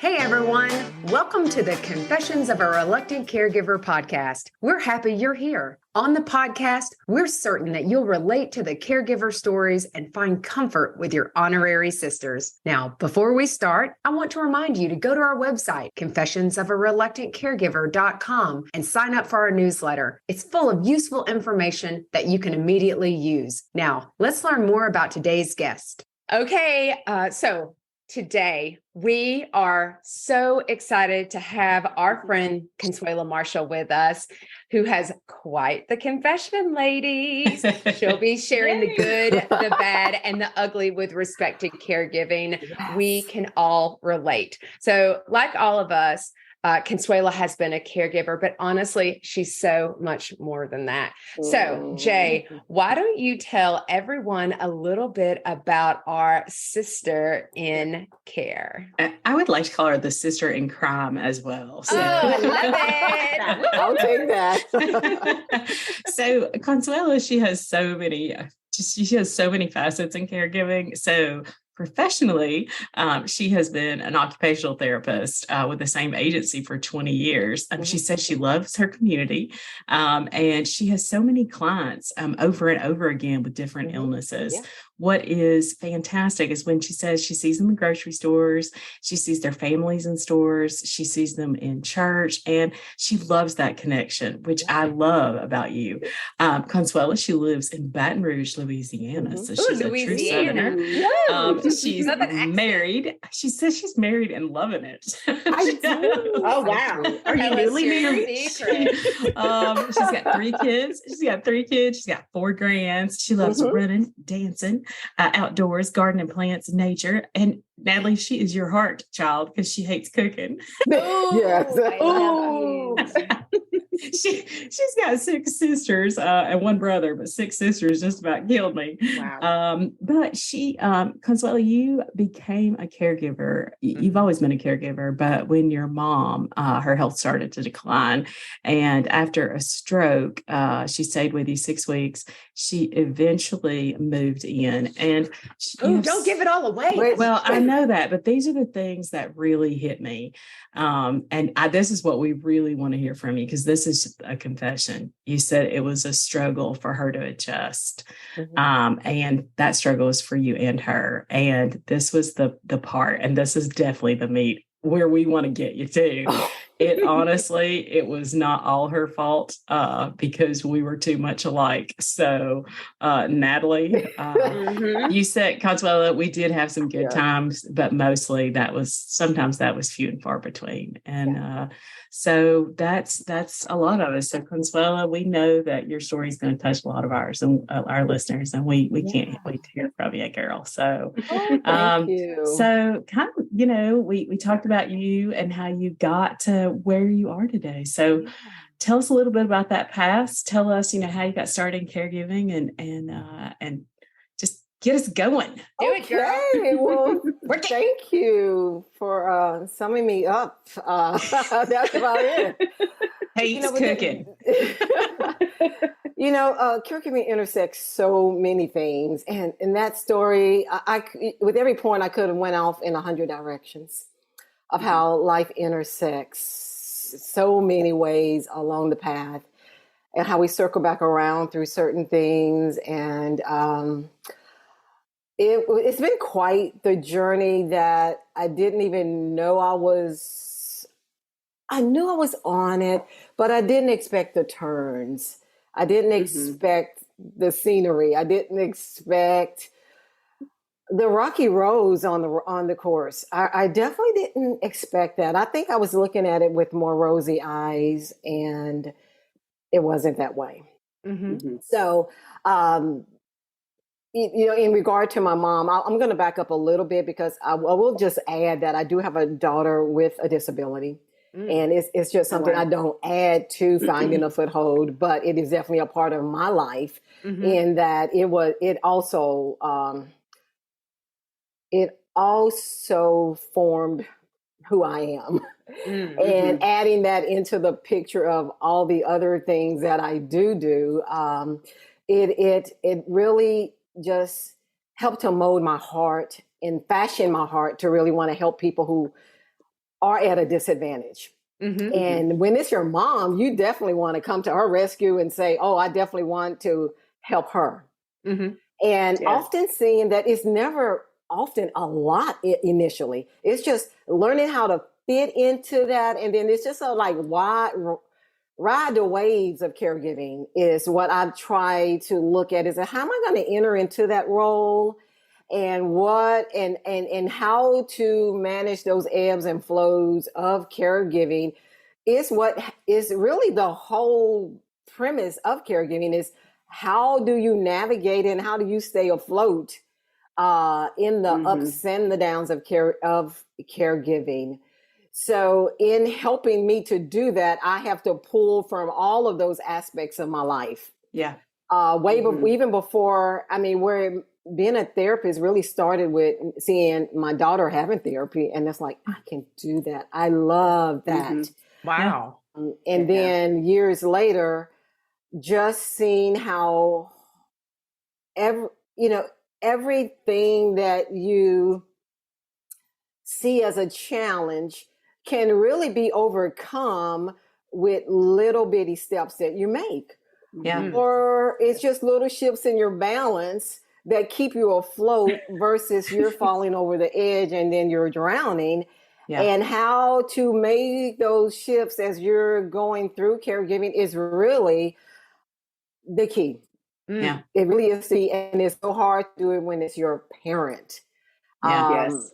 Hey everyone, welcome to the Confessions of a Reluctant Caregiver podcast. We're happy you're here. On the podcast, we're certain that you'll relate to the caregiver stories and find comfort with your honorary sisters. Now, before we start, I want to remind you to go to our website, confessionsofareluctantcaregiver.com, and sign up for our newsletter. It's full of useful information that you can immediately use. Now, let's learn more about today's guest. Okay, so today, we are so excited to have our friend Consuela Marshall with us, who has quite the confession, ladies. She'll be sharing the good, the bad, and the ugly with respect to caregiving. Yes. We can all relate. So, like all of us, Consuela has been a caregiver, but honestly, she's so much more than that. So, Jay, why don't you tell everyone a little bit about our sister in care? I would like to call her the sister in crime as well. So. Oh, I love it. I'll take that. So, Consuela, she has so many facets in caregiving. So, professionally, she has been an occupational therapist with the same agency for 20 years. She says she loves her community, and she has so many clients over and over again with different illnesses. Yeah. What is fantastic is when she says she sees them in grocery stores, she sees their families in stores, she sees them in church, and she loves that connection, which I love about you. Consuela, she lives in Baton Rouge, Louisiana. So she's a true Southerner. She's married. She says she's married and loving it. I do. Oh, wow. Are you newly married? She's got 3 kids. She's got 4 grands. She loves running, dancing, outdoors, gardening, plants, nature. And Natalie, she is your heart child because she hates cooking. Yes. She's got 6 sisters and 1 brother, but 6 sisters just about killed me. Wow. But she, Consuela, you became a caregiver. You've always been a caregiver, but when your mom, her health started to decline, and after a stroke, she stayed with you 6 weeks. She eventually moved in, and don't give it all away. Well, I know that, but these are the things that really hit me. This is what we really want to hear from you, because this is a confession. You said it was a struggle for her to adjust. And that struggle is for you and her. And this was the part, and this is definitely the meat where we want to get you to. It honestly, it was not all her fault because we were too much alike. So, Natalie, you said, Consuela, we did have some good times, but mostly sometimes that was few and far between. And so that's a lot of us. So, Consuela, we know that your story is going to touch a lot of ours and our listeners, and we can't wait to hear from you, girl. So, thank you. So kind of, we talked about you and how you got to where you are today. So tell us a little bit about that past. Tell us, how you got started in caregiving and just get us going. Do it, girl. Well, thank you for summing me up. That's about it. Hates cooking. Caregiving intersects so many things. And in that story, I with every point, I could have went off in 100 directions of how life intersects so many ways along the path, and how we circle back around through certain things. And it's been quite the journey that I didn't even know I knew I was on it, but I didn't expect the turns. I didn't expect the scenery. I didn't expect the rocky roads on the course. I definitely didn't expect that. I think I was looking at it with more rosy eyes, and it wasn't that way. So, in regard to my mom, I'm going to back up a little bit, because I will just add that I do have a daughter with a disability. And it's just something I don't add to finding a foothold, but it is definitely a part of my life in that it also formed who I am. And adding that into the picture of all the other things that I do, it really just helped to mold my heart and fashion my heart to really want to help people who are at a disadvantage. Mm-hmm. And when it's your mom, you definitely want to come to her rescue and say, oh, I definitely want to help her. Mm-hmm. And often seeing that it's never often a lot initially. It's just learning how to fit into that. And then it's just a like ride the waves of caregiving is what I've tried to look at is how am I going to enter into that role and what and how to manage those ebbs and flows of caregiving is what is really the whole premise of caregiving is how do you navigate and how do you stay afloat in the ups and the downs of caregiving. So in helping me to do that, I have to pull from all of those aspects of my life. Yeah. Even before, I mean, where being a therapist really started with seeing my daughter having therapy. And it's like, I can do that. I love that. Wow. And then years later, just seeing how everything that you see as a challenge can really be overcome with little bitty steps that you make. Yeah. Or it's just little shifts in your balance that keep you afloat versus you're falling over the edge and then you're drowning. Yeah. And how to make those shifts as you're going through caregiving is really the key. Yeah. It really is and it's so hard to do it when it's your parent. Yes.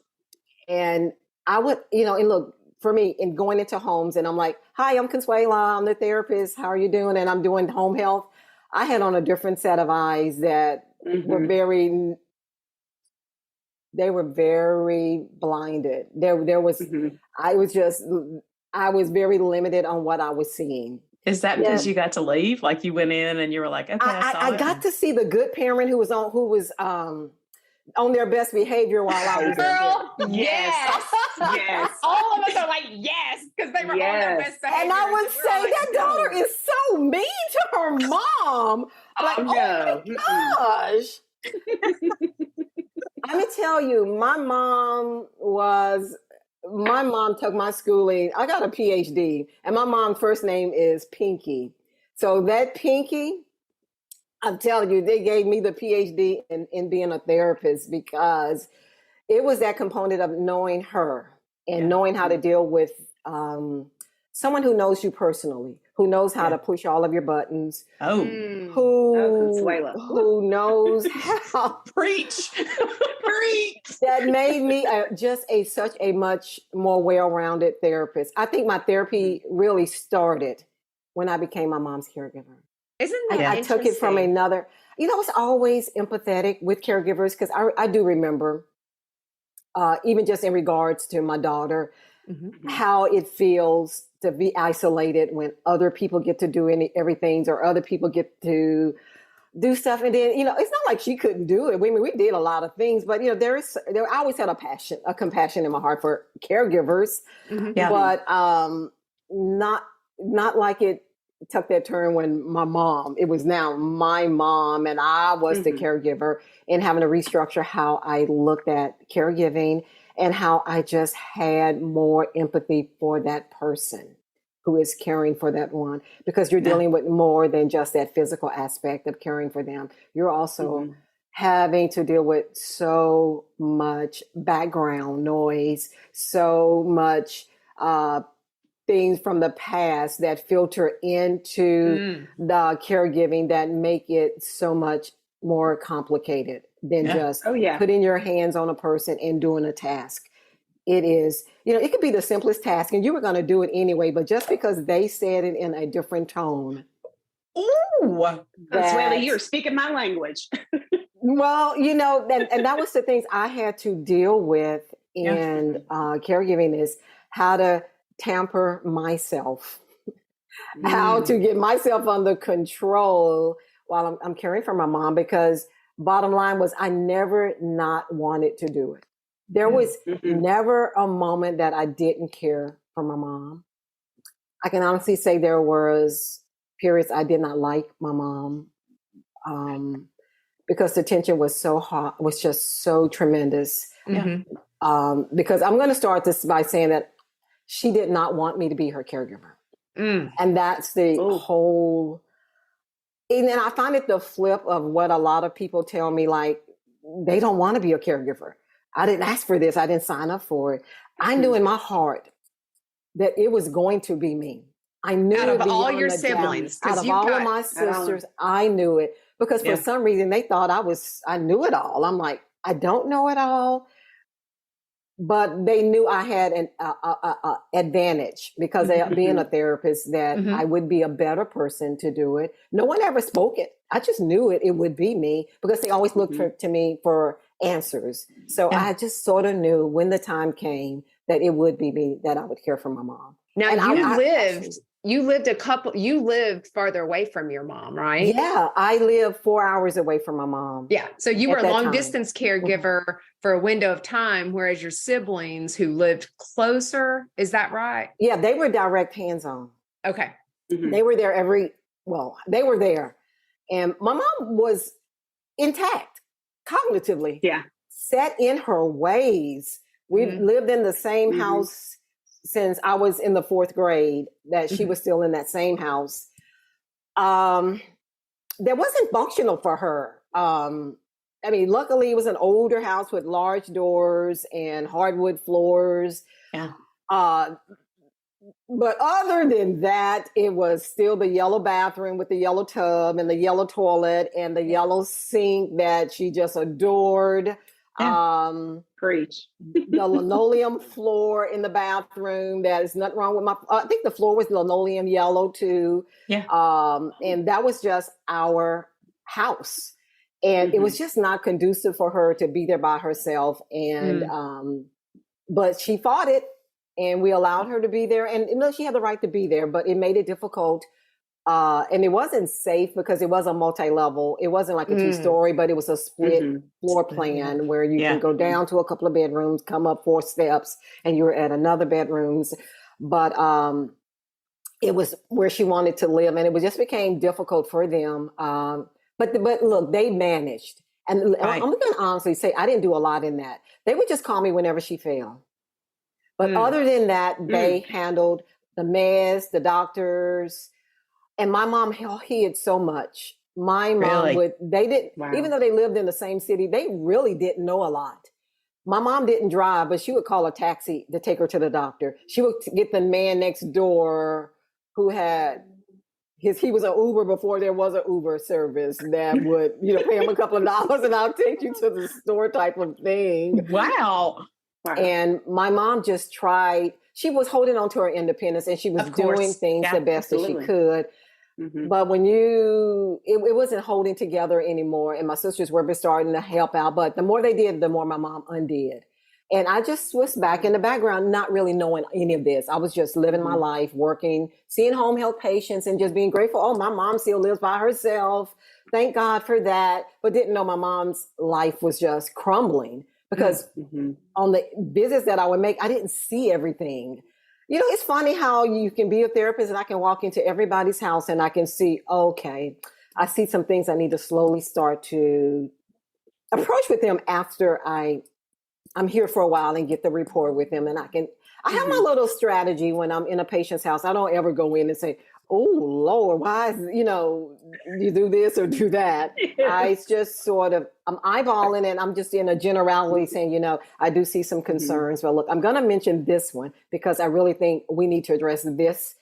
And I would, and look, for me, in going into homes, and I'm like, hi, I'm Consuela, I'm the therapist. How are you doing? And I'm doing home health. I had on a different set of eyes that were very blinded. There was, I was very limited on what I was seeing. Is that because you got to leave? Like you went in and you were like, okay, I got to see the good parent who was on their best behavior while I was there. Yes. All of us are like, yes, because they were on their best behavior. And I would say that daughter is so mean to her mom. Like, oh my gosh. Let me tell you, my mom took my schooling. I got a PhD, and my mom's first name is Pinky. So that Pinky, I'm telling you, they gave me the PhD in being a therapist because it was that component of knowing her and knowing how to deal with someone who knows you personally, who knows how to push all of your buttons. Who knows how preach. That made me such a much more well-rounded therapist. I think my therapy really started when I became my mom's caregiver. Isn't that I took it from another, it's always empathetic with caregivers because I do remember, even just in regards to my daughter, how it feels to be isolated when other people get to do everything or other people get to do stuff. And then, it's not like she couldn't do it. We did a lot of things, but, I always had a compassion in my heart for caregivers, but not like it took that turn when it was now my mom and I was the caregiver, and having to restructure how I looked at caregiving and how I just had more empathy for that person who is caring for that one, because you're dealing with more than just that physical aspect of caring for them. You're also having to deal with so much background noise, so much things from the past that filter into the caregiving that make it so much more complicated than just putting your hands on a person and doing a task. It is, it could be the simplest task and you were going to do it anyway, but just because they said it in a different tone. Ooh, Consuela, you're speaking my language. Well, and that was the things I had to deal with in caregiving is how to tamper myself, how to get myself under control while I'm caring for my mom, because bottom line was I never not wanted to do it. There was never a moment that I didn't care for my mom. I can honestly say there was periods I did not like my mom because the tension was so hot, was just so tremendous. Because I'm going to start this by saying that she did not want me to be her caregiver. Mm. And that's the whole, and then I find it the flip of what a lot of people tell me, like, they don't want to be a caregiver. I didn't ask for this. I didn't sign up for it. I knew in my heart that it was going to be me. I knew out it of all beyond your a doubt. siblings, Out of all of my sisters, I knew it, because for some reason they thought I knew it all. I'm like, I don't know it all, but they knew I had an advantage because being a therapist, that I would be a better person to do it. No one ever spoke it. I just knew it would be me, because they always looked to me for answers. So I just sort of knew when the time came that it would be me, that I would care for my mom. Now, and you lived farther away from your mom, right? Yeah, I lived 4 hours away from my mom. Yeah. So you were a long distance caregiver for a window of time, whereas your siblings who lived closer, is that right? Yeah, they were direct hands-on. Okay. They were there they were there. And my mom was intact cognitively. Yeah. Set in her ways. We've lived in the same house since I was in the 4th grade, that she was still in that same house. That wasn't functional for her. I mean, luckily it was an older house with large doors and hardwood floors. Yeah. But other than that, it was still the yellow bathroom with the yellow tub and the yellow toilet and the yellow sink that she just adored. Preach. The linoleum floor in the bathroom. That is nothing wrong with I think the floor was linoleum yellow too. Yeah. And that was just our house. And it was just not conducive for her to be there by herself. And, but she fought it, and we allowed her to be there. And she had the right to be there, but it made it difficult. And it wasn't safe because it was a multi-level. It wasn't like a 2-story, but it was a split floor plan where you can go down to a couple of bedrooms, come up 4 steps, and you're at another bedrooms. But it was where she wanted to live, and it just became difficult for them. But look, they managed. And I'm going to honestly say, I didn't do a lot in that. They would just call me whenever she fell. But other than that, they handled the meds, the doctors. And my mom hid so much. My mom even though they lived in the same city, they really didn't know a lot. My mom didn't drive, but she would call a taxi to take her to the doctor. She would get the man next door who had he was an Uber before there was an Uber service that would, pay him a couple of dollars and I'll take you to the store type of thing. Wow. And my mom just tried. She was holding on to her independence, and she was doing things the best that she could. But when it wasn't holding together anymore, and my sisters were starting to help out. But the more they did, the more my mom undid. And I just was back in the background, not really knowing any of this. I was just living my life, working, seeing home health patients, and just being grateful. Oh, my mom still lives by herself. Thank God for that. But didn't know my mom's life was just crumbling. Because on the visits that I would make, I didn't see everything. It's funny how you can be a therapist and I can walk into everybody's house and I can see, okay, I see some things I need to slowly start to approach with them after I'm here for a while and get the rapport with them. And I have my little strategy when I'm in a patient's house. I don't ever go in and say, oh, Lord, why is, you do this or do that. I just I'm eyeballing and I'm just in a generality saying, I do see some concerns. But look, I'm going to mention this one because I really think we need to address this.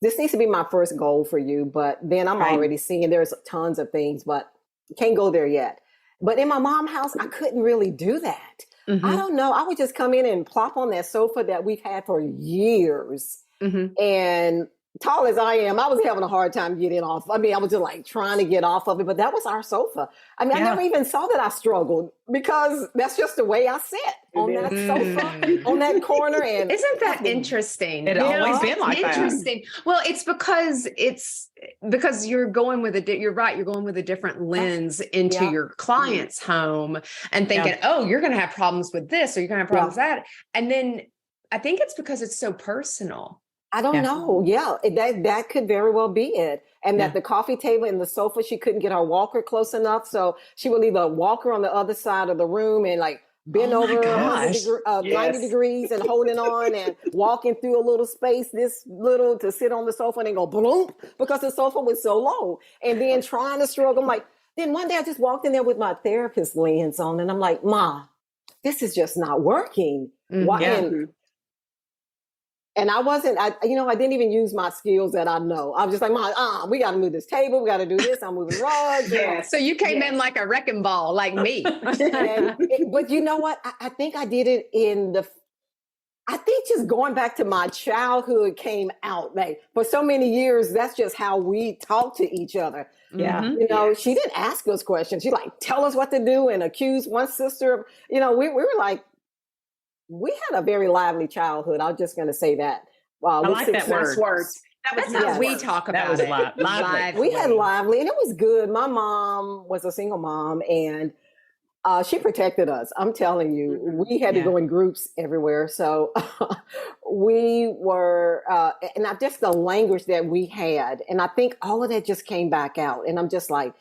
This needs to be my first goal for you. But then I'm already seeing there's tons of things, but can't go there yet. But in my mom's house, I couldn't really do that. I don't know. I would just come in and plop on that sofa that we've had for years. And tall as I am, I was having a hard time getting off. I mean, I was just like trying to get off of it, but that was our sofa. I mean, I never even saw that I struggled because that's just the way I sit on that sofa, on that corner. And isn't that interesting? It always been like interesting. That. Well, it's because you're going with you're right. You're going with a different lens into your client's home and thinking, oh, you're going to have problems with this, or you're going to have problems with that. And then I think it's because it's so personal. I don't know. Yeah, that could very well be it. And that the coffee table and the sofa, she couldn't get her walker close enough. So she would leave a walker on the other side of the room and like bent Oh my over gosh. 90 degrees and holding on and walking through a little space, this little, to sit on the sofa and then go boom, because the sofa was so low. And then trying to struggle. I'm like, then one day I just walked in there with my therapist lens on and I'm like, Ma, this is just not working. Why? Yeah. And I didn't even use my skills that I know. I was just like, Ma, we got to move this table. We got to do this. I'm moving rugs. So you came in like a wrecking ball, like me. But you know what? I think I did it I think just going back to my childhood came out. Like, for so many years, that's just how we talk to each other. Yeah. She didn't ask us questions. She like, tell us what to do and accuse one sister. We were like, we had a very lively childhood. I'm just going to say that. I like that word. Words. That's how we talk about was it. lively. We had lively, and it was good. My mom was a single mom, and she protected us. I'm telling you, we had to go in groups everywhere. So we were, and just the language that we had. And I think all of that just came back out. And I'm just like,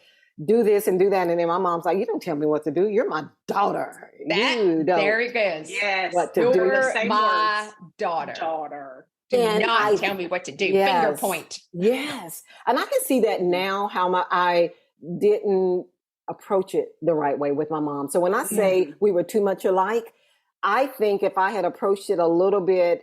do this and do that. And then my mom's like, you don't tell me what to do. You're my daughter. There it goes. Yes. What to You're do. my daughter. Do not tell me what to do. Finger point. Yes. And I can see that now, how I didn't approach it the right way with my mom. So when I say we were too much alike, I think if I had approached it a little bit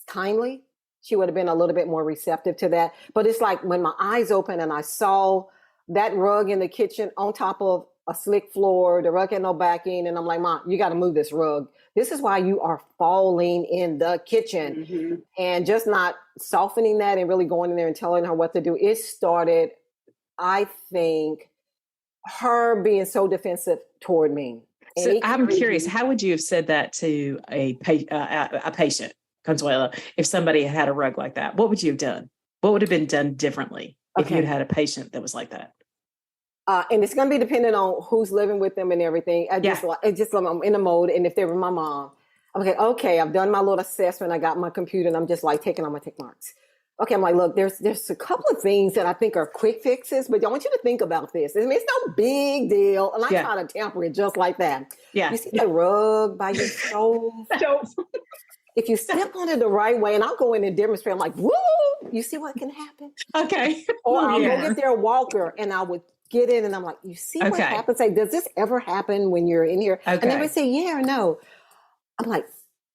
kindly, she would have been a little bit more receptive to that. But it's like when my eyes opened and I saw that rug in the kitchen on top of a slick floor, the rug had no backing. And I'm like, Mom, you got to move this rug. This is why you are falling in the kitchen. And just not softening that and really going in there and telling her what to do. It started, I think, her being so defensive toward me. So I'm curious, how would you have said that to a patient, Consuela, if somebody had a rug like that? What would you have done? What would have been done differently if you'd had a patient that was like that? And it's going to be dependent on who's living with them and everything. I'm in the mode. And if they were my mom, okay, I've done my little assessment. I got my computer and I'm just like taking all my tick marks. Okay, I'm like, look, there's a couple of things that I think are quick fixes, but I want you to think about this. I mean, it's no big deal. And I try to tamper it just like that. Yeah. You see the rug by your stove? If you step on it the right way, and I'll go in and demonstrate, I'm like, woo, you see what can happen? Okay. Or I'll go get their walker and I would get in and I'm like, you see what happens? Like, does this ever happen when you're in here? Okay. And they would say, yeah or no. I'm like,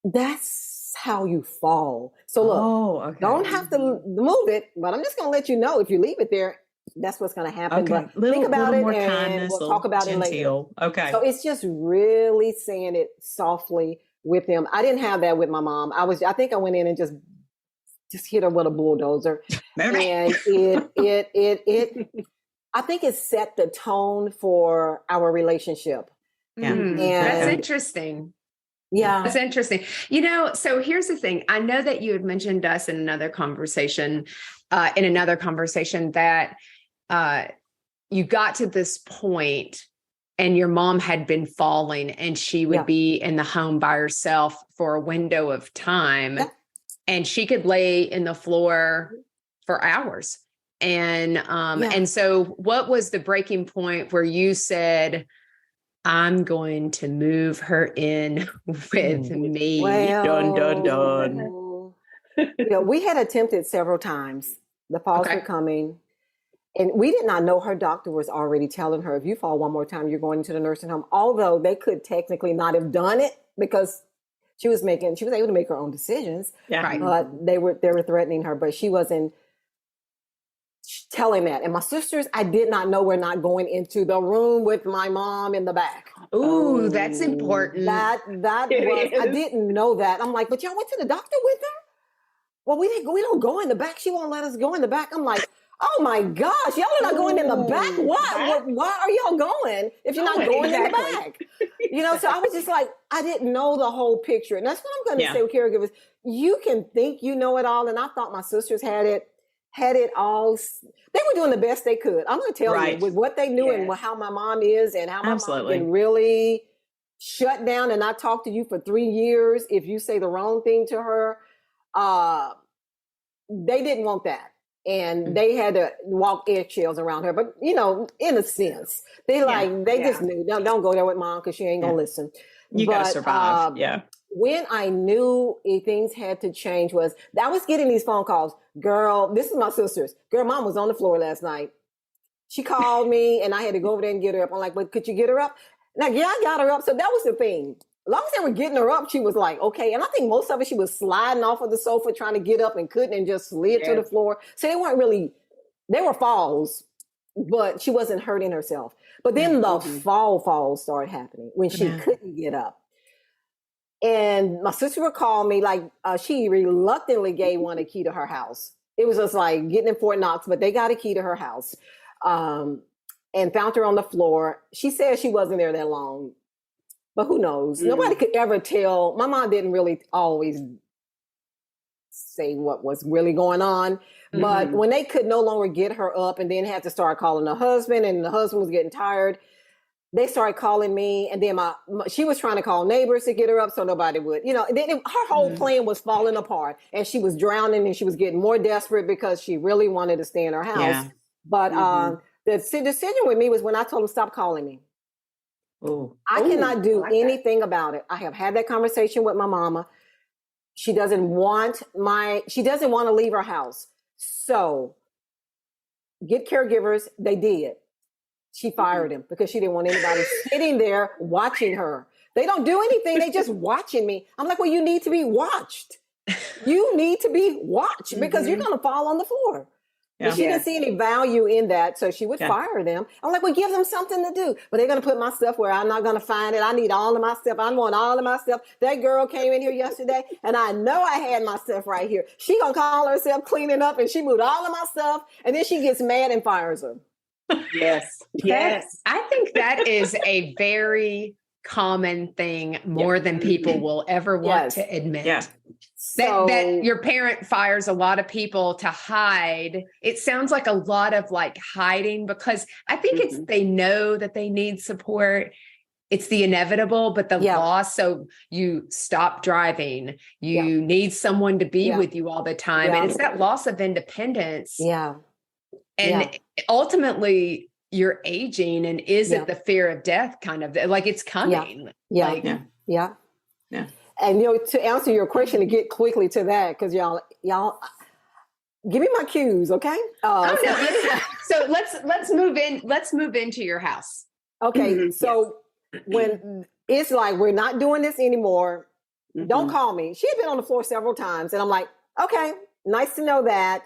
that's how you fall. So look, don't have to move it, but I'm just going to let you know if you leave it there, that's what's going to happen. Okay. But think about it and kindness, we'll talk about it later. Okay. So it's just really saying it softly with them. I didn't have that with my mom. I think I went in and just hit her with a bulldozer. And it I think it set the tone for our relationship. Yeah. And that's interesting. Yeah. That's interesting. So here's the thing. I know that you had mentioned us in another conversation that you got to this point and your mom had been falling and she would be in the home by herself for a window of time and she could lay in the floor for hours. And so what was the breaking point where you said, I'm going to move her in with me? Well, dun, dun. We had attempted several times. The falls were coming. And we did not know her doctor was already telling her, if you fall one more time, you're going into the nursing home. Although they could technically not have done it because she was able to make her own decisions. Yeah. Right. But they were threatening her, but she wasn't telling that. And my sisters, I did not know we're not going into the room with my mom in the back. Ooh, that's important. That was, I didn't know that. I'm like, but y'all went to the doctor with her? Well, we don't go in the back. She won't let us go in the back. I'm like, oh my gosh, y'all are not going in the back. Why are y'all going if you're not going in the back? So I was just like, I didn't know the whole picture. And that's what I'm going to say with caregivers. You can think you know it all. And I thought my sisters had it all. They were doing the best they could. I'm going to tell you with what they knew and how my mom is and how my mom can really shut down and not talk to you for 3 years if you say the wrong thing to her. They didn't want that. And they had to walk eggshells around her. But, in a sense, they just knew, don't go there with mom because she ain't going to listen. You got to survive. Yeah. When I knew things had to change was I was getting these phone calls. Girl, this is my sister's. Girl, mom was on the floor last night. She called me and I had to go over there and get her up. I'm like, but could you get her up? Now, yeah, I got her up. So that was the thing. As long as they were getting her up, she was like, okay. And I think most of it, she was sliding off of the sofa, trying to get up and couldn't and just slid to the floor. So they weren't really, they were falls, but she wasn't hurting herself. But then the falls started happening when she couldn't get up. And my sister would call me, like she reluctantly gave one a key to her house. It was just like getting in Fort Knox, but they got a key to her house and found her on the floor. She said she wasn't there that long, but who knows? Nobody could ever tell. My mom didn't really always say what was really going on. But when they could no longer get her up and then had to start calling her husband, and the husband was getting tired, they started calling me, and then she was trying to call neighbors to get her up so nobody would, her whole plan was falling apart, and she was drowning, and she was getting more desperate because she really wanted to stay in her house. Yeah. But the decision with me was when I told them, stop calling me. I cannot do anything about it. I have had that conversation with my mama. She doesn't want to leave her house. So get caregivers. They did. She fired him because she didn't want anybody sitting there watching her. They don't do anything. They just watching me. I'm like, well, you need to be watched. You need to be watched because you're going to fall on the floor. Yeah. She didn't see any value in that. So she would fire them. I'm like, well, give them something to do. But they're going to put my stuff where I'm not going to find it. I need all of my stuff. I want all of my stuff. That girl came in here yesterday and I know I had my stuff right here. She going to call herself cleaning up and she moved all of my stuff. And then she gets mad and fires her. Yes. I think that is a very common thing, more than people will ever want to admit. Yeah. That your parent fires a lot of people to hide. It sounds like a lot of like hiding, because I think it's, they know that they need support. It's the inevitable, but the loss. So you stop driving, you need someone to be with you all the time. And it's that loss of independence. Yeah. And ultimately you're aging, and is it the fear of death kind of like it's coming? Yeah. And, to answer your question, to get quickly to that, because y'all give me my cues. Okay. So let's move in. Let's move into your house. Okay. So when it's like, we're not doing this anymore, don't call me. She had been on the floor several times and I'm like, okay, nice to know that.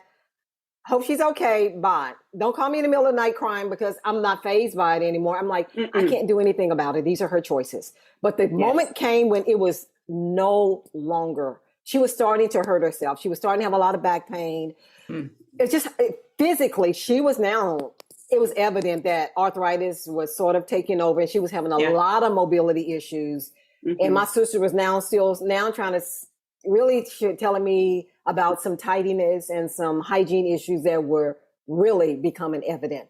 Hope she's okay. Bye. Don't call me in the middle of the night crying, because I'm not fazed by it anymore. I'm like, I can't do anything about it. These are her choices. But the moment came when it was no longer. She was starting to hurt herself. She was starting to have a lot of back pain. It's just physically, it was evident that arthritis was sort of taking over, and she was having a lot of mobility issues. And my sister was now trying to really telling me about some tidiness and some hygiene issues that were really becoming evident.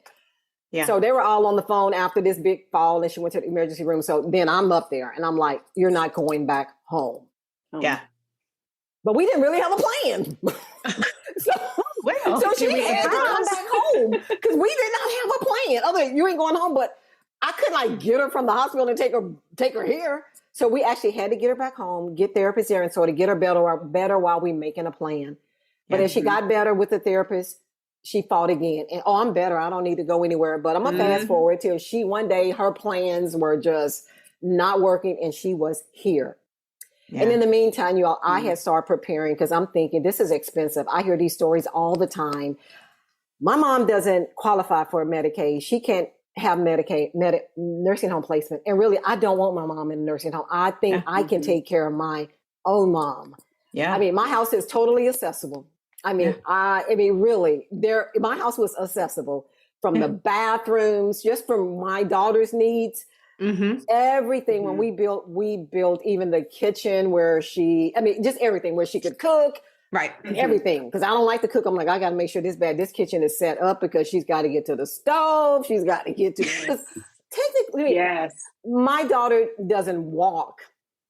Yeah. So they were all on the phone after this big fall, and she went to the emergency room. So then I'm up there and I'm like, you're not going back home. Yeah. But we didn't really have a plan. so she had to come back home because we did not have a plan. Other than, you ain't going home, but I couldn't get her from the hospital and take her here. So we actually had to get her back home, get therapists there, and sort of get her better while we making a plan. But as she got better with the therapist, she fought again. And, I'm better. I don't need to go anywhere. But I'm going to fast forward till one day, her plans were just not working and she was here. Yeah. And in the meantime, you all, I had started preparing because I'm thinking this is expensive. I hear these stories all the time. My mom doesn't qualify for Medicaid. She can't have nursing home placement. And really, I don't want my mom in a nursing home. I think I can take care of my own mom. Yeah. I mean, my house is totally accessible. I mean, really, my house was accessible from the bathrooms, just from my daughter's needs, everything. When we built even the kitchen just everything where she could cook, right? And everything. Because I don't like to cook. I'm like, I got to make sure this kitchen is set up because she's got to get to the stove. She's got to get to, technically, my daughter doesn't walk.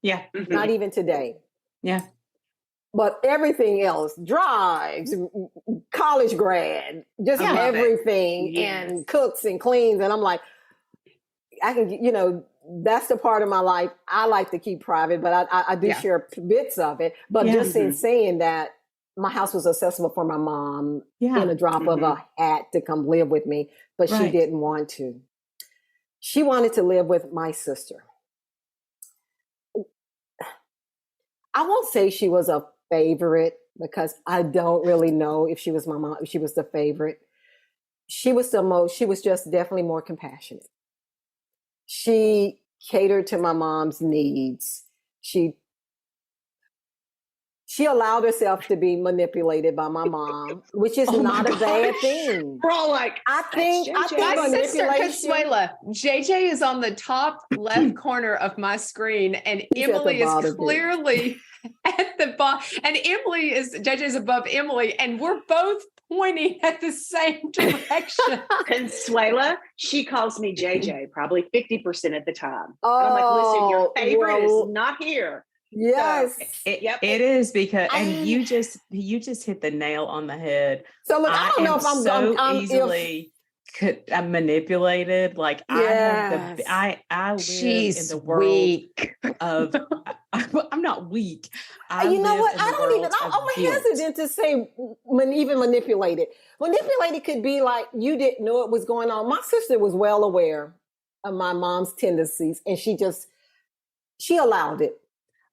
Yeah. Not even today. Yeah. But everything else, drives, college grad, just everything, and cooks and cleans. And I'm like, I can, that's the part of my life I like to keep private, but I do share bits of it. But just in saying that, my house was accessible for my mom in a drop of a hat to come live with me, but she didn't want to. She wanted to live with my sister. I won't say she was a favorite because I don't really know if she was my mom, if she was the favorite. She was just definitely more compassionate. She catered to my mom's needs. She allowed herself to be manipulated by my mom, which is not a bad thing. We're all like, I think my sister Consuela, JJ is on the top left corner of my screen, and Emily is clearly at the bottom. And JJ is above Emily, and we're both pointing at the same direction. Consuela, she calls me JJ probably 50% of the time. I'm like, listen, your favorite is not here. Yes, so, it is because, and you just hit the nail on the head. So look, I don't know if I'm easily manipulated. Like I live in the world weak. of. I'm not weak. You know what? I'm hesitant to say even manipulated. Manipulated could be like you didn't know it was going on. My sister was well aware of my mom's tendencies, and she allowed it.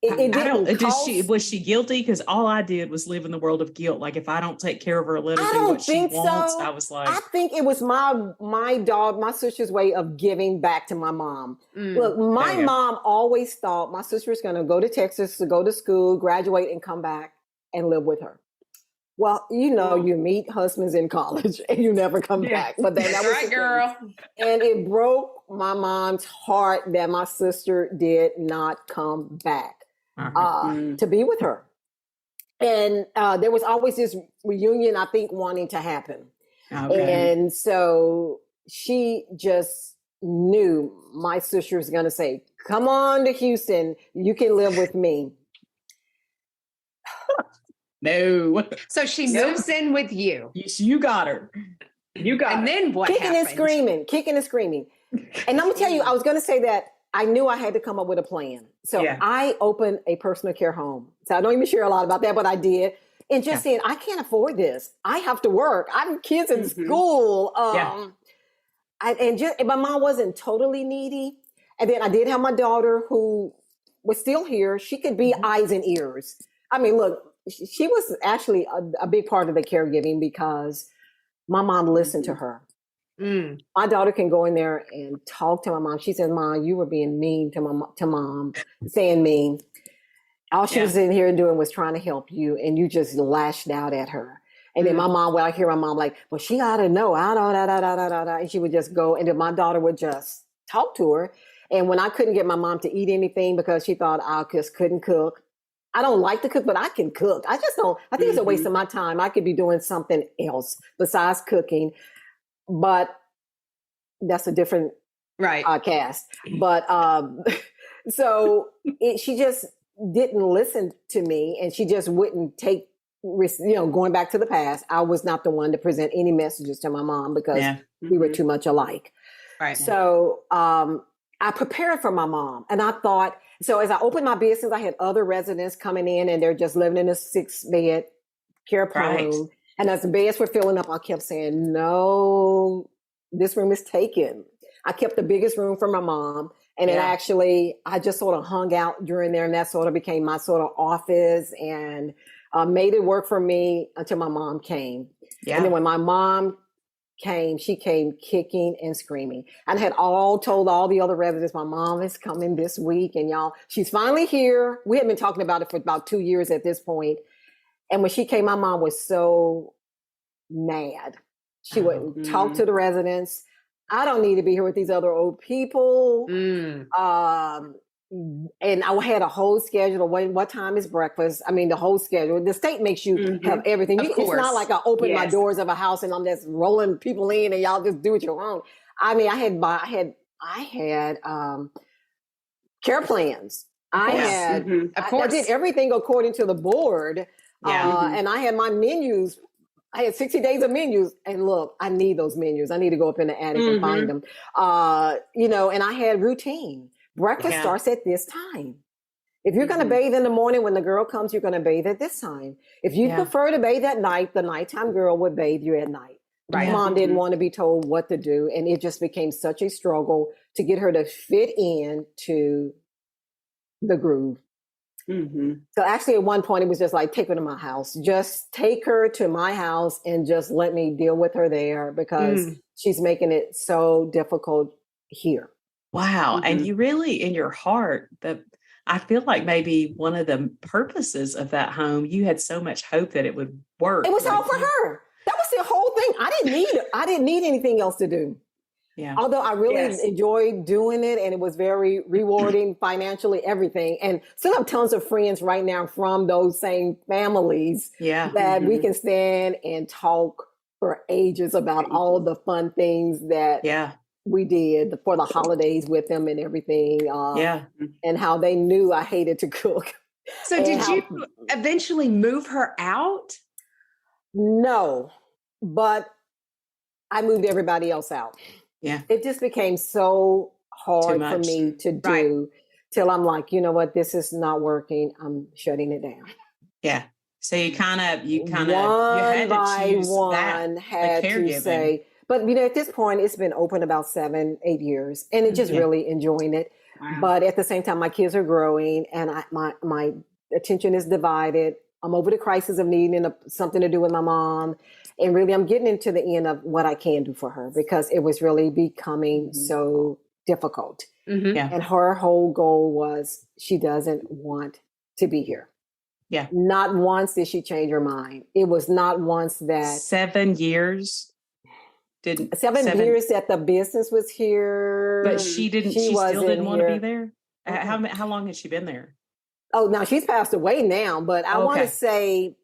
Was she guilty? Because all I did was live in the world of guilt. Like if I don't take care of her, let her do what she wants. I was like, I think it was my sister's way of giving back to my mom. Look, my mom always thought my sister was going to go to Texas to go to school, graduate, and come back and live with her. Well, you meet husbands in college and you never come back. But that was right, girl. And it broke my mom's heart that my sister did not come back. To be with her. And there was always this reunion, I think, wanting to happen. Okay. And so she just knew my sister was going to say, come on to Houston. You can live with me. No. So she moves in with you. You got her. And then what kicking happened? Kicking and screaming. And I'm going to tell you, I was going to say that I knew I had to come up with a plan. So I opened a personal care home. So I don't even share a lot about that, but I did. And just saying, I can't afford this. I have to work. I have kids in school. And my mom wasn't totally needy. And then I did have my daughter who was still here. She could be eyes and ears. I mean, look, she was actually a big part of the caregiving because my mom listened to her. My daughter can go in there and talk to my mom. She said, Mom, you were being mean to mom, saying mean. All she was in here doing was trying to help you, and you just lashed out at her. And then I hear my mom like, well, she ought to know. And she would just go, and then my daughter would just talk to her. And when I couldn't get my mom to eat anything because she thought I just couldn't cook. I don't like to cook, but I can cook. I just don't. I think it's a waste of my time. I could be doing something else besides cooking. But that's a different podcast. But so she just didn't listen to me, and she just wouldn't take, going back to the past. I was not the one to present any messages to my mom because we were too much alike. Right. So I prepared for my mom, and I thought, so as I opened my business, I had other residents coming in, and they're just living in a 6-bed care room. And as the beds were filling up, I kept saying, no, this room is taken. I kept the biggest room for my mom. And then actually, I just sort of hung out during there, and that sort of became my sort of office and made it work for me until my mom came. Yeah. And then when my mom came, she came kicking and screaming. I had told all the other residents, my mom is coming this week. And y'all, she's finally here. We had been talking about it for about 2 years at this point. And when she came, my mom was so mad. She wouldn't talk to the residents. I don't need to be here with these other old people. And I had a whole schedule of what time is breakfast. I mean, the whole schedule. The state makes you have everything. It's not like I open my doors of a house and I'm just rolling people in and y'all just do what you want. I mean, I had care plans. I did everything according to the board. And I had my menus. I had 60 days of menus, and look, I need those menus. I need to go up in the attic and find them. And I had routine. Breakfast starts at this time. If you're going to bathe in the morning when the girl comes, you're going to bathe at this time. If you prefer to bathe at night, the nighttime girl would bathe you at night. Right. Mom didn't want to be told what to do. And it just became such a struggle to get her to fit into the groove. So actually at one point it was just like, take her to my house. Just take her to my house and just let me deal with her there because she's making it so difficult here. Wow. And you really, in your heart, I feel like maybe one of the purposes of that home, you had so much hope that it would work. It was all for her. That was the whole thing. I didn't need anything else to do. Yeah. Although I really enjoyed doing it and it was very rewarding financially, everything. And still have tons of friends right now from those same families that we can stand and talk for ages about all the fun things that we did for the holidays with them and everything. And how they knew I hated to cook. So did you eventually move her out? No, but I moved everybody else out. Yeah. It just became so hard for me to do till I'm like, you know what, this is not working. I'm shutting it down. Yeah. So you had to choose had to say, but at this point it's been open about 7-8 years and it just really enjoying it. Wow. But at the same time, my kids are growing and my attention is divided. I'm over the crisis of needing something to do with my mom. And really, I'm getting into the end of what I can do for her because it was really becoming so difficult. And her whole goal was she doesn't want to be here. Yeah. Not once did she change her mind. It was not once that 7 years. 7 years that the business was here. But she still didn't want to be there. How long has she been there? Oh, now she's passed away now, but I want to say,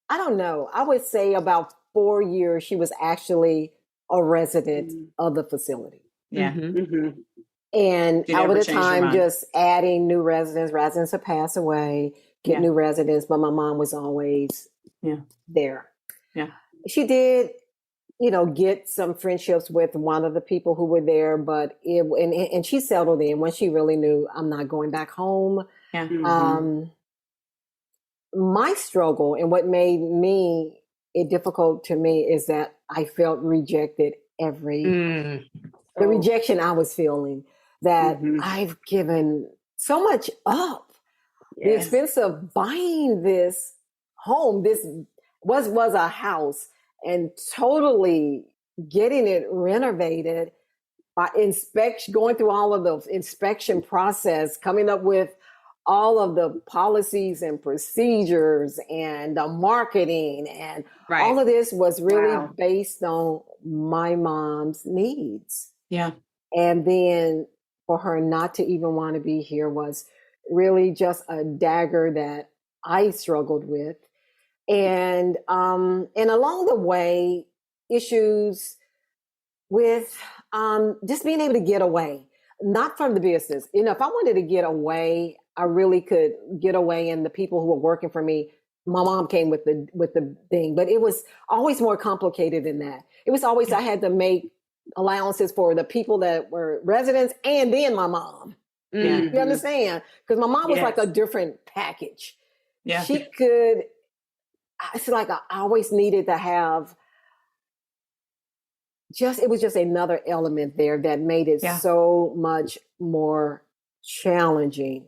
I don't know. I would say about 4 years she was actually a resident of the facility. Yeah. And over the time, just adding new residents have passed away, get new residents, but my mom was always there. Yeah. She did, get some friendships with one of the people who were there, but and she settled in when she really knew I'm not going back home. Yeah. My struggle and what made it difficult to me is that I felt rejected the rejection I was feeling, that I've given so much up. Yes. The expense of buying this home, this was a house, and totally getting it renovated by going through all of the inspection process, coming up with all of the policies and procedures and the marketing and all of this was really based on my mom's needs. Yeah. And then for her not to even want to be here was really just a dagger that I struggled with. And along the way, issues with just being able to get away, not from the business. If I wanted to get away, I really could get away. And the people who were working for me, my mom came with the thing, but it was always more complicated than that. It was always, I had to make allowances for the people that were residents and then my mom. You understand? Because my mom was like a different package. Yeah. She could, it's like I always needed to have it was just another element there that made it so much more challenging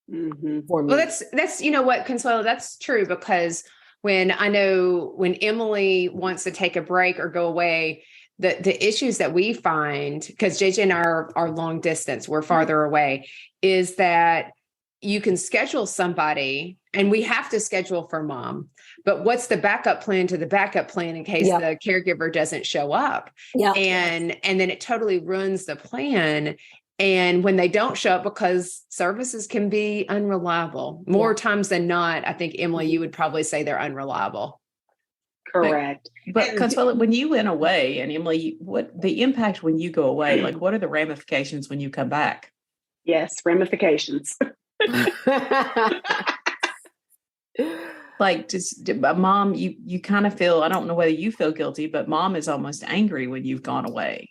for me. Well, that's what, Consuela, that's true, because when Emily wants to take a break or go away, the issues that we find, because JJ and I are long distance, we're farther away, is that you can schedule somebody, and we have to schedule for mom, but what's the backup plan to the backup plan in case the caregiver doesn't show up? And then it totally ruins the plan. And when they don't show up, because services can be unreliable more times than not, I think, Emily, you would probably say they're unreliable. Correct. But Consuela, when you went away, and Emily, what the impact when you go away, like what are the ramifications when you come back? Yes, ramifications. Like, mom, you kind of feel, I don't know whether you feel guilty, but mom is almost angry when you've gone away.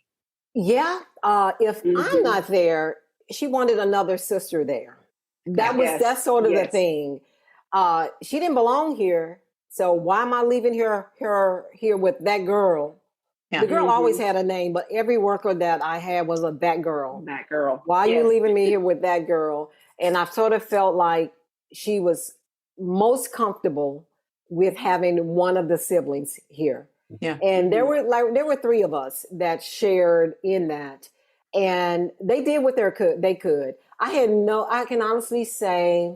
Yeah. If I'm not there, she wanted another sister there. That's sort of the thing. She didn't belong here. So why am I leaving her here with that girl? Yeah. The girl always had a name, but every worker that I had was that girl. That girl. Why are you leaving me here with that girl? And I sort of felt like she was most comfortable with having one of the siblings here. Yeah. And there were 3 of us that shared in that. And they did what they could. I can honestly say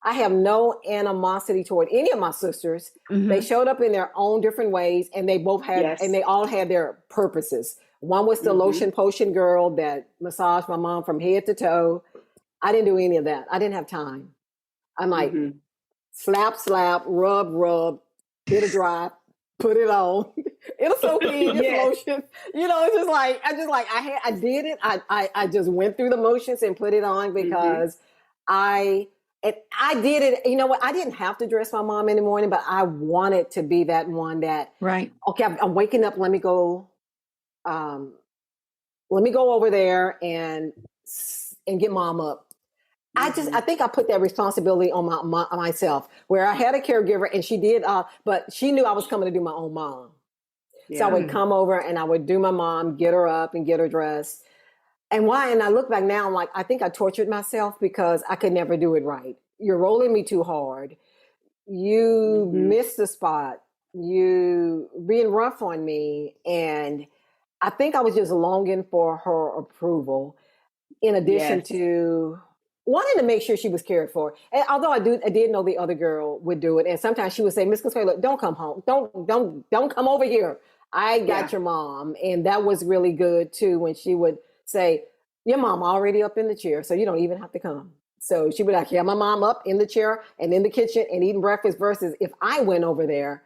I have no animosity toward any of my sisters. They showed up in their own different ways, and they both had, and they all had their purposes. One was the lotion potion girl that massaged my mom from head to toe. I didn't do any of that. I didn't have time. I'm like, slap, rub, get a dry, put it on. It'll so clean. It's lotion. It's just like I did it. I just went through the motions and put it on because I did it. You know what? I didn't have to dress my mom in the morning, but I wanted to be that one that, okay, I'm waking up. Let me go over there and get mom up. I think I put that responsibility on myself, where I had a caregiver and she did, but she knew I was coming to do my own mom. Yeah. So I would come over and I would do my mom, get her up and get her dressed. And I look back now, I'm like, I think I tortured myself because I could never do it right. You're rolling me too hard. You missed the spot. You being rough on me. And I think I was just longing for her approval in addition to wanting to make sure she was cared for. And although I did know the other girl would do it. And sometimes she would say, Miss Consuela, don't come home. Don't come over here. I got your mom. And that was really good too, when she would say, your mom already up in the chair, so you don't even have to come. So she would actually have my mom up in the chair and in the kitchen and eating breakfast, versus if I went over there,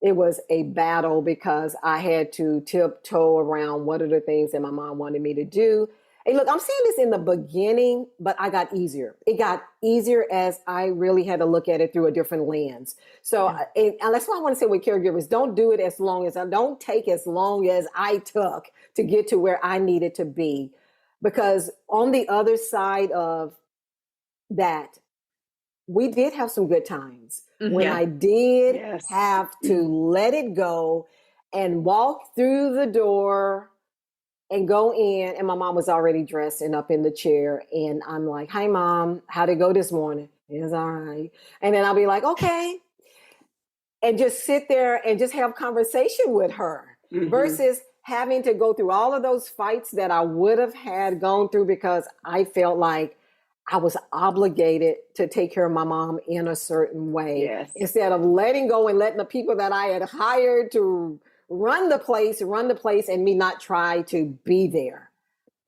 it was a battle because I had to tiptoe around what are the things that my mom wanted me to do. And look, I'm saying this in the beginning, but I got easier. It got easier as I really had to look at it through a different lens. So and that's why I want to say with caregivers, don't take as long as I took to get to where I needed to be. Because on the other side of that, we did have some good times when I did have to let it go and walk through the door and go in, and my mom was already dressed and up in the chair. And I'm like, hi, Mom, how'd it go this morning? It's all right. And then I'll be like, okay. And just sit there and just have conversation with her versus having to go through all of those fights that I would have had gone through because I felt like I was obligated to take care of my mom in a certain way instead of letting go and letting the people that I had hired to run the place and me not try to be there.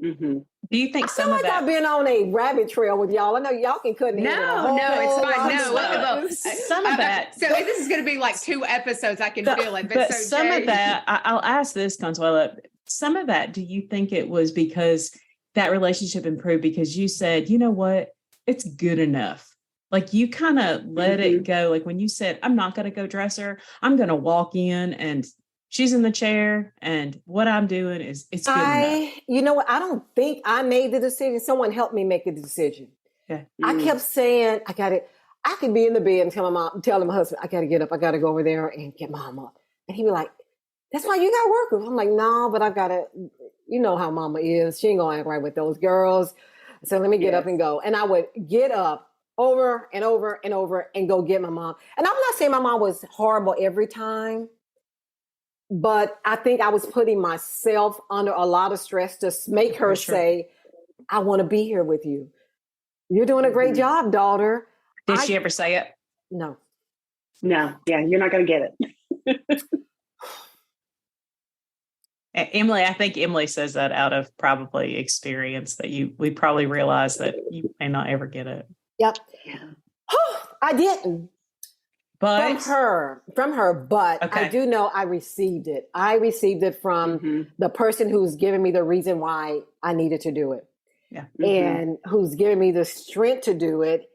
Do you think some of that? I've been on a rabbit trail with y'all. I know y'all can cut me. No, it's fine. No, some of that. So this is going to be like 2 episodes. I can feel it. But some of that, I'll ask this, Consuela. Some of that, do you think it was because that relationship improved because you said, you know what, it's good enough? Like you kind of let it go. Like when you said, I'm not going to go dress her. I'm going to walk in and she's in the chair, and what I'm doing is it's good enough. You know what? I don't think I made the decision. Someone helped me make the decision. Yeah. I kept saying, I could be in the bed and tell my husband, I got to get up. I got to go over there and get mama up. And he'd be like, that's why you got to work with. I'm like, no, but I got to, you know how mama is. She ain't going to act right with those girls. So let me get up and go. And I would get up over and over and over and go get my mom. And I'm not saying my mom was horrible every time, but I think I was putting myself under a lot of stress to make her say, I want to be here with you. You're doing a great job, daughter. Did she ever say it? No. No. Yeah, you're not going to get it. Emily, I think Emily says that out of probably experience that we probably realize that you may not ever get it. Yep. Yeah. I didn't. But from her, but I do know I received it. I received it from the person who's giving me the reason why I needed to do it. Yeah. And who's giving me the strength to do it.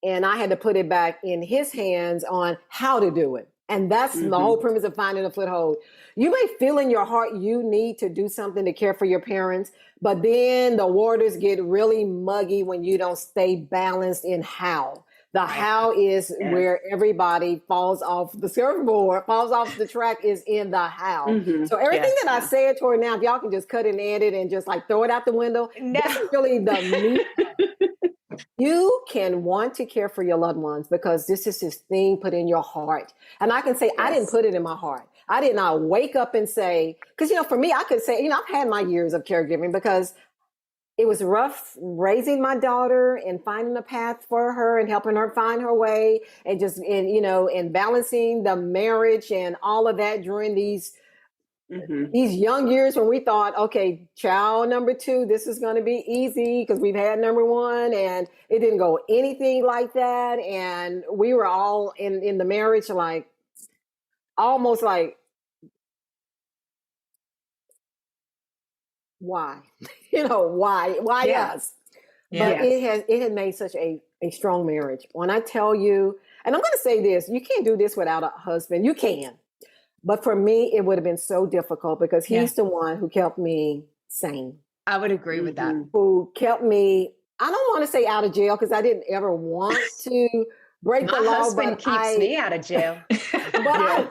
And I had to put it back in his hands on how to do it. And that's the whole premise of finding a foothold. You may feel in your heart you need to do something to care for your parents, but then the waters get really muggy when you don't stay balanced in how. The how is where everybody falls off the surfboard, falls off the track is in the how. So everything that I said to her now, if y'all can just cut and edit and just like throw it out the window, this is really the meat. You can want to care for your loved ones because this is this thing put in your heart. And I can say, I didn't put it in my heart. I did not wake up and say, because, for me, I could say, I've had my years of caregiving because it was rough raising my daughter and finding a path for her and helping her find her way and just, and balancing the marriage and all of that during these young years when we thought, okay, child number 2, this is going to be easy because we've had number 1 and it didn't go anything like that. And we were all in the marriage, like almost like, why? Why us? But it had made such a strong marriage. When I tell you, and I'm going to say this, you can't do this without a husband. You can. But for me, it would have been so difficult because he's the one who kept me sane. I would agree with that. Who kept me, I don't want to say out of jail because I didn't ever want to break the law. My husband keeps me out of jail. But I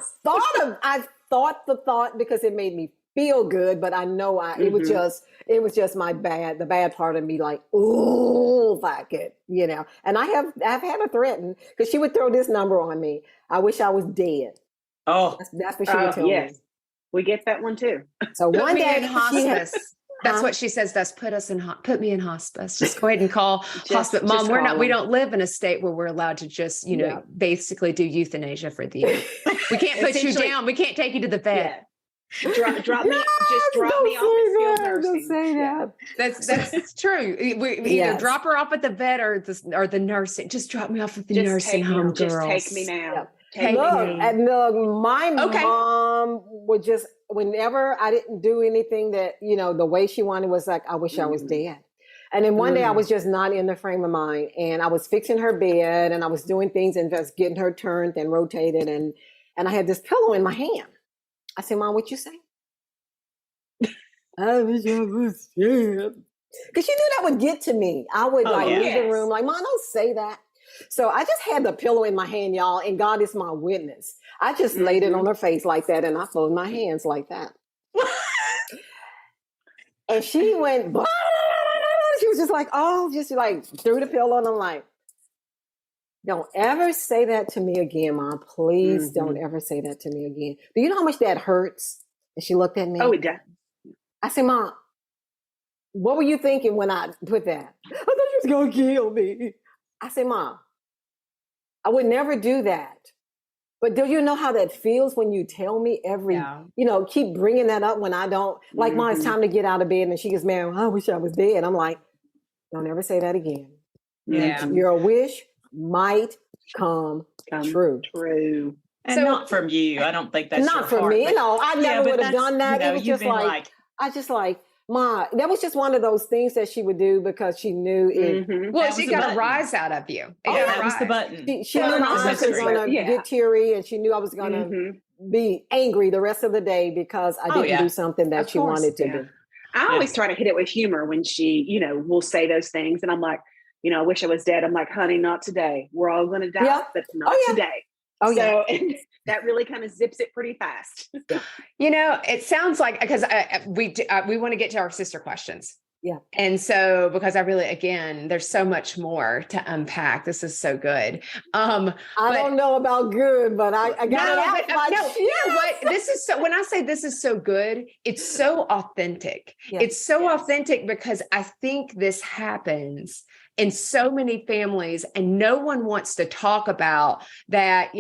thought the thought because it made me feel good, but I know it was just the bad part of me like, ooh, if I could, And I've had her threaten because she would throw this number on me. I wish I was dead. Oh, that's what she would tell me. We get that one too. So one day in hospice. That's what she says. That's put me in hospice. Just go ahead and call hospice. Mom, we don't live in a state where we're allowed to just, basically do euthanasia for the youth. We can't put you down. We can't take you to the vet. Drop me off at skilled nursing. Don't say that. That's true. We either drop her off at the vet or the nursing. Just drop me off at the nursing home, girls. Just take me now. My mom would just, whenever I didn't do anything that, the way she wanted was like, I wish I was dead. And then one day I was just not in the frame of mind and I was fixing her bed and I was doing things and just getting her turned and rotated. And I had this pillow in my hand. I said, Mom, what you say? I wish I was dead. Because she knew that would get to me. I would leave the room like, Mom, don't say that. So I just had the pillow in my hand, y'all, and God is my witness. I just laid it on her face like that, and I folded my hands like that. And she went, blah, blah, blah, blah. She was just like, just like threw the pillow, and I'm like, don't ever say that to me again, Mom. Please don't ever say that to me again. Do you know how much that hurts? And she looked at me. Oh, it does. I said, Mom, what were you thinking when I put that? I thought you was going to kill me. I said, Mom, I would never do that. But do you know how that feels when you tell me keep bringing that up when I don't, like, Mom, it's time to get out of bed. And she gets mad, I wish I was dead. I'm like, don't ever say that again. Yeah. Your wish might come true. True. And not from you. I don't think that's not from me. I never would have done that. It was just like, Ma, that was just one of those things that she would do because she knew it. Well, she got a rise out of you. That was the button. She knew my eyes was going to get teary and she knew I was going to be angry the rest of the day because I didn't do something that she wanted to do. I always try to hit it with humor when she, will say those things. And I'm like, I wish I was dead. I'm like, honey, not today. We're all going to die, but not today. And that really kind of zips it pretty fast. It sounds like, because we want to get to our sister questions. Yeah. And so, because I really, again, there's so much more to unpack. This is so good. I don't know about good, but I got it out. You know what? This is so, when I say this is so good, it's so authentic. Yes. It's so authentic because I think this happens in so many families and no one wants to talk about that,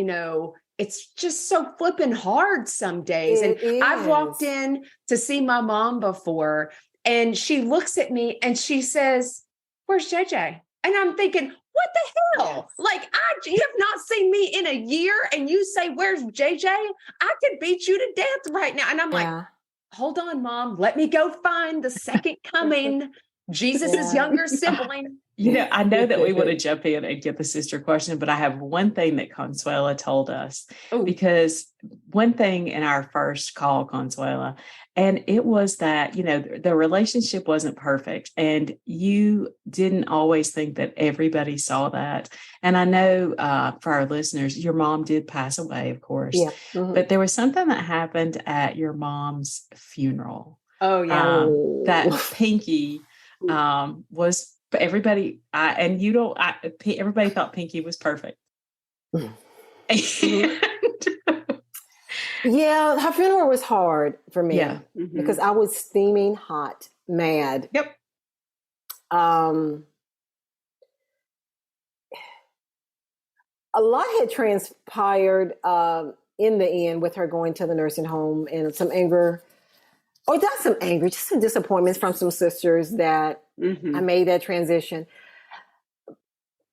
it's just so flipping hard some days. I've walked in to see my mom before and she looks at me and she says, where's JJ? And I'm thinking, what the hell? Like, you have not seen me in a year and you say, where's JJ? I could beat you to death right now. And I'm like, hold on, Mom, let me go find the second coming Jesus's younger sibling. I know that we want to jump in and get the sister question, but I have one thing that Consuela told us, because one thing in our first call, Consuela, and it was that, the relationship wasn't perfect and you didn't always think that everybody saw that. And I know for our listeners, your mom did pass away, of course, but there was something that happened at your mom's funeral. Oh, yeah. That Pinky was everybody, everybody thought Pinky was perfect. Yeah, her funeral was hard for me because I was steaming hot, mad. Yep. A lot had transpired in the end with her going to the nursing home, and some anger, or not some anger, just some disappointments from some sisters that I made that transition.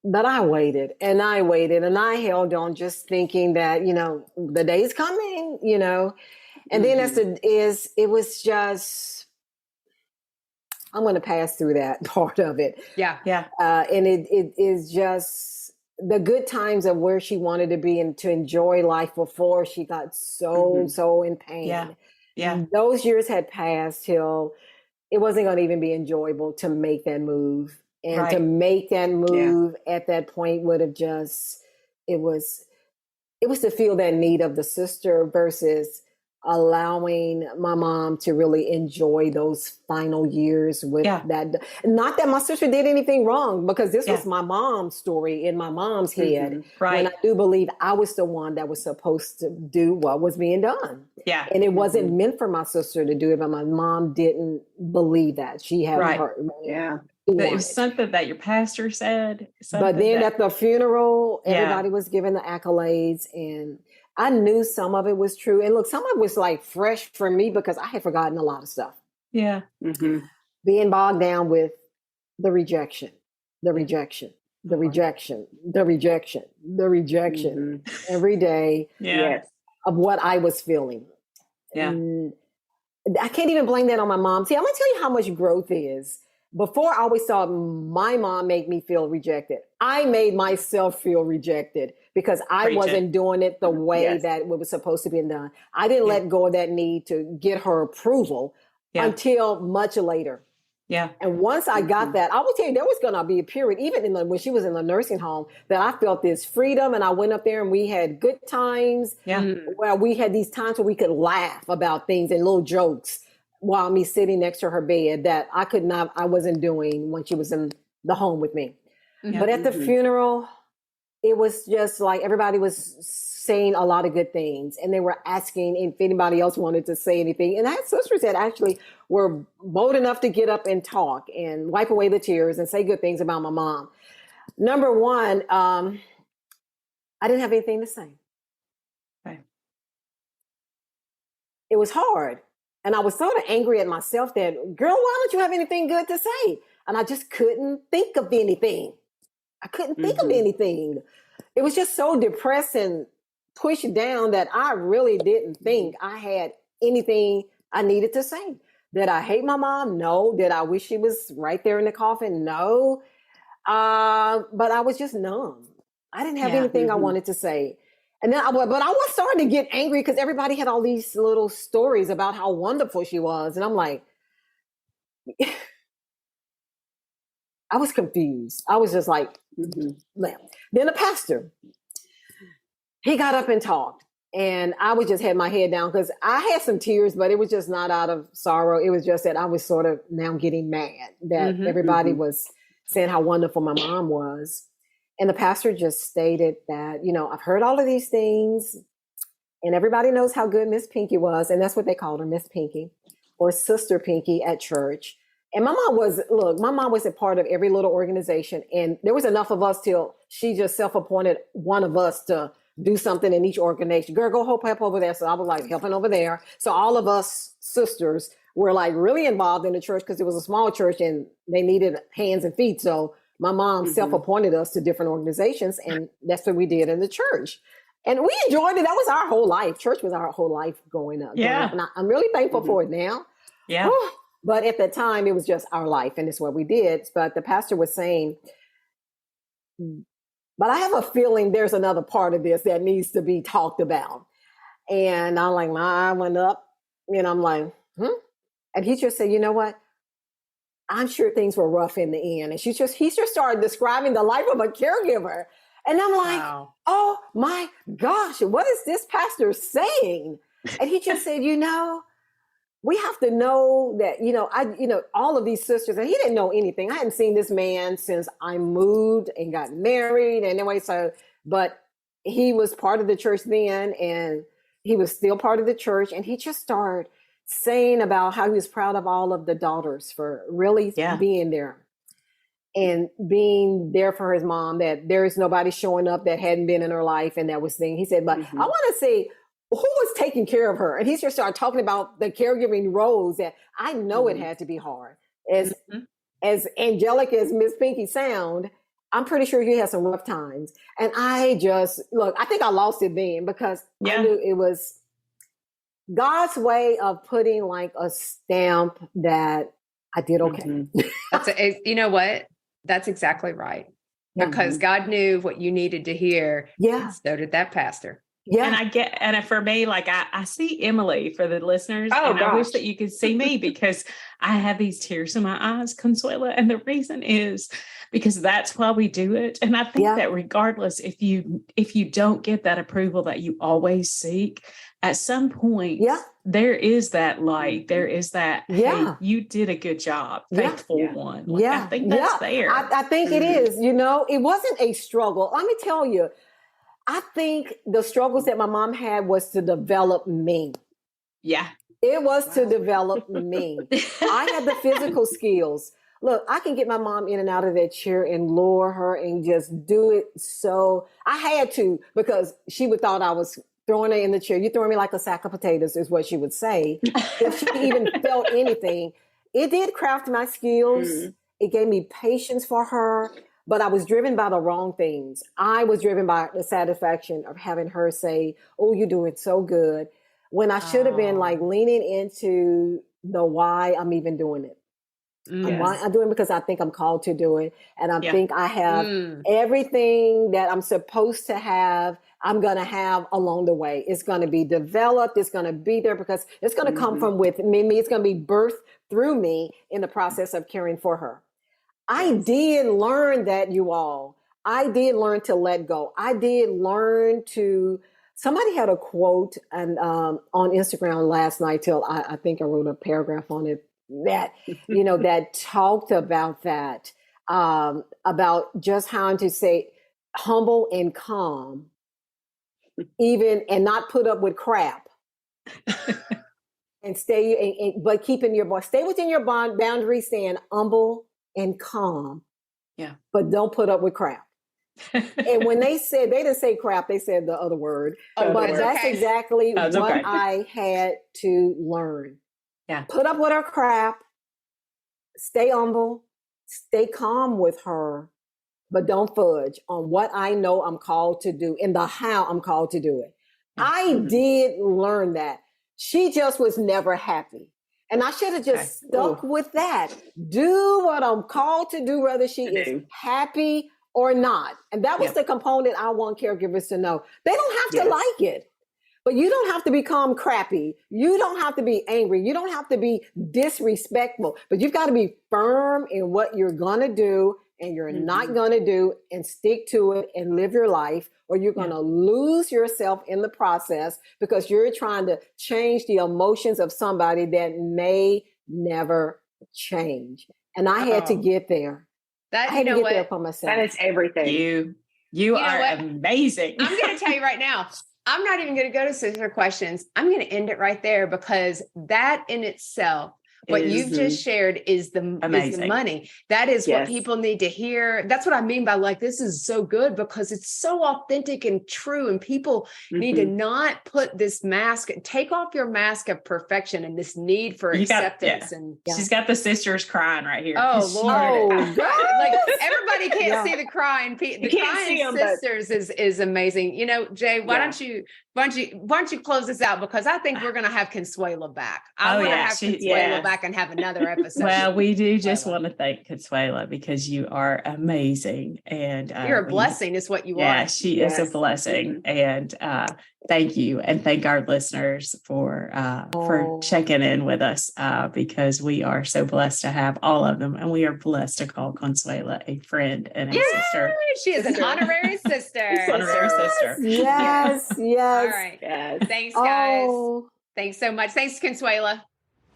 But I waited and I held on, just thinking that, the day's coming, and then it was just, I'm going to pass through that part of it. Yeah. Yeah. And it is just the good times of where she wanted to be and to enjoy life before she got so in pain. Yeah. Yeah. Those years had passed till it wasn't going to even be enjoyable to make that move. And to make that move at that point would have it was to feel that need of the sister versus allowing my mom to really enjoy those final years with that. Not that my sister did anything wrong, because this was my mom's story in my mom's head. Right. And I do believe I was the one that was supposed to do what was being done. Yeah. And it wasn't meant for my sister to do it, but my mom didn't believe that. She had her. Yeah. But it was something that your pastor said. But then at the funeral, everybody was giving the accolades, and I knew some of it was true. And look, some of it was like fresh for me because I had forgotten a lot of stuff. Yeah. Being bogged down with the rejection every day of what I was feeling. Yeah. And I can't even blame that on my mom. See, I'm going to tell you how much growth is. Before, I always saw my mom make me feel rejected. I made myself feel rejected because I wasn't doing it the way that it was supposed to be done. I didn't let go of that need to get her approval until much later. Yeah. And once I got that, I would tell you, there was going to be a period, even when she was in the nursing home, that I felt this freedom, and I went up there and we had good times. Yeah. Where we had these times where we could laugh about things and little jokes while me sitting next to her bed that I wasn't doing when she was in the home with me. But at the funeral, it was just like everybody was saying a lot of good things, and they were asking if anybody else wanted to say anything. And I had sisters that actually were bold enough to get up and talk and wipe away the tears and say good things about my mom. Number one, I didn't have anything to say. Okay. It was hard. And I was sort of angry at myself that, girl, why don't you have anything good to say? And I just couldn't think of anything. I couldn't think of anything. It was just so depressed and pushed down that I really didn't think I had anything I needed to say. Did I hate my mom? No. Did I wish she was right there in the coffin? No. But I was just numb. I didn't have anything I wanted to say. And then I was starting to get angry because everybody had all these little stories about how wonderful she was. And I'm like, I was confused. I was just like, Then the pastor, he got up and talked. And I was just had my head down because I had some tears, but it was just not out of sorrow. It was just that I was sort of now getting mad that everybody was saying how wonderful my mom was. And the pastor just stated that, I've heard all of these things, and everybody knows how good Miss Pinky was. And that's what they called her, Miss Pinky, or Sister Pinky at church. And my mom was a part of every little organization. And there was enough of us till she just self-appointed one of us to do something in each organization. Girl, go help over there. So I was like helping over there. So all of us sisters were like really involved in the church because it was a small church and they needed hands and feet. So my mom self-appointed us to different organizations, and that's what we did in the church. And we enjoyed it. That was our whole life. Church was our whole life growing up. Yeah. And I'm really thankful for it now. Yeah. But at the time, it was just our life, and it's what we did. But the pastor was saying, but I have a feeling there's another part of this that needs to be talked about. And I'm like, my eye went up, and I'm like, And he just said, you know what? I'm sure things were rough in the end. And he just started describing the life of a caregiver. And I'm like, wow. Oh my gosh, what is this pastor saying? And he just said, we have to know that, all of these sisters, and he didn't know anything. I hadn't seen this man since I moved and got married. And anyway, but he was part of the church then, and he was still part of the church. And he just started saying about how he was proud of all of the daughters for really being there and being there for his mom, that there is nobody showing up that hadn't been in her life. And that was thing. He said, but I want to say, who was taking care of her? And he just started talking about the caregiving roles that I know it had to be hard. As angelic as Miss Pinky sound, I'm pretty sure he had some rough times. And I think I lost it then because I knew it was God's way of putting like a stamp that I did okay. You know what? That's exactly right. Because God knew what you needed to hear. Yeah. And so did that pastor. Yeah. And for me, like I see Emily for the listeners, I wish that you could see me because I have these tears in my eyes, Consuela. And the reason is because that's why we do it. And I think that regardless, if you don't get that approval that you always seek, at some point, there is that light. There is that, hey, you did a good job. Thankful one. Like, I think that's there. I think it is. It wasn't a struggle. Let me tell you, I think the struggles that my mom had was to develop me. Yeah. It was to develop me. I had the physical skills. Look, I can get my mom in and out of that chair and lower her and just do it. So I had to, because she would thought I was throwing her in the chair. You throwing me like a sack of potatoes is what she would say. If she even felt anything, it did craft my skills. It gave me patience for her. But I was driven by the wrong things. I was driven by the satisfaction of having her say, oh, you're doing so good. When I should have been like leaning into the why I'm even doing it. Why I'm doing it because I think I'm called to do it. And I think I have everything that I'm supposed to have, I'm going to have along the way. It's going to be developed. It's going to be there because it's going to come from within me. It's going to be birthed through me in the process of caring for her. I did learn that, you all. I did learn to let go. I did learn to, somebody had a quote and on Instagram last night till I think I wrote a paragraph on it that, that talked about that, about just how to say humble and calm, even, and not put up with crap. And but keeping stay within your boundaries, staying humble and calm, but don't put up with crap. And when they didn't say crap, they said the other word. But that's exactly what I had to learn. Yeah, put up with her crap, stay humble, stay calm with her, but don't fudge on what I know I'm called to do and the how I'm called to do it. I did learn that. She just was never happy. And I should have just stuck with that. Do what I'm called to do, whether she is happy or not. And that was the component I want caregivers to know. They don't have to like it, but you don't have to become crappy. You don't have to be angry. You don't have to be disrespectful, but you've got to be firm in what you're going to do and you're not going to do, and stick to it and live your life, or you're going to lose yourself in the process because you're trying to change the emotions of somebody that may never change. And I had to get there. I had to get there for myself. That is everything. You are amazing. I'm going to tell you right now, I'm not even going to go to sister questions. I'm going to end it right there because that in itself, what you've just shared is the money. That is what people need to hear. That's what I mean by like, this is so good because it's so authentic and true. And people need to not put this mask, take off your mask of perfection and this need for acceptance. She's got the sisters crying right here. Oh, Lord. Like everybody can't see the crying. The crying sisters is amazing. Jay, why don't you Why don't you close this out? Because I think we're going to have Consuela back. I want to have Consuela back and have another episode. Well, we do just want to thank Consuela because you are amazing. And you're a blessing is what you are. Yeah, she is a blessing. And thank you. And thank our listeners for checking in with us because we are so blessed to have all of them. And we are blessed to call Consuela a friend and a sister. She is an honorary sister. Honorary sister. Yes, yes. All right. Yes. Thanks, guys. Thanks so much. Thanks, Consuela.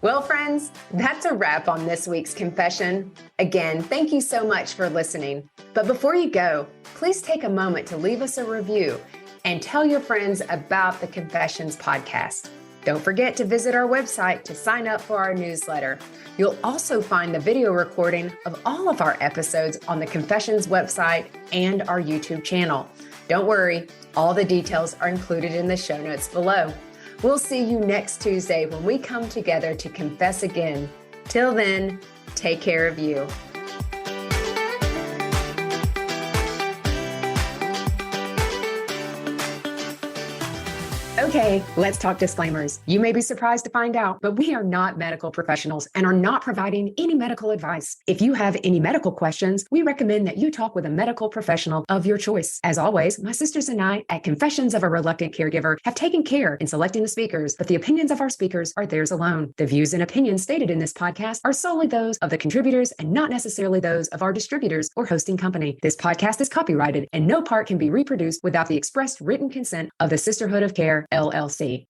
Well, friends, that's a wrap on this week's confession. Again, thank you so much for listening. But before you go, please take a moment to leave us a review and tell your friends about the Confessions podcast. Don't forget to visit our website to sign up for our newsletter. You'll also find the video recording of all of our episodes on the Confessions website and our YouTube channel. Don't worry, all the details are included in the show notes below. We'll see you next Tuesday when we come together to confess again. Till then, take care of you. Okay, let's talk disclaimers. You may be surprised to find out, but we are not medical professionals and are not providing any medical advice. If you have any medical questions, we recommend that you talk with a medical professional of your choice. As always, my sisters and I at Confessions of a Reluctant Caregiver have taken care in selecting the speakers, but the opinions of our speakers are theirs alone. The views and opinions stated in this podcast are solely those of the contributors and not necessarily those of our distributors or hosting company. This podcast is copyrighted and no part can be reproduced without the expressed written consent of the Sisterhood of Care, LLC.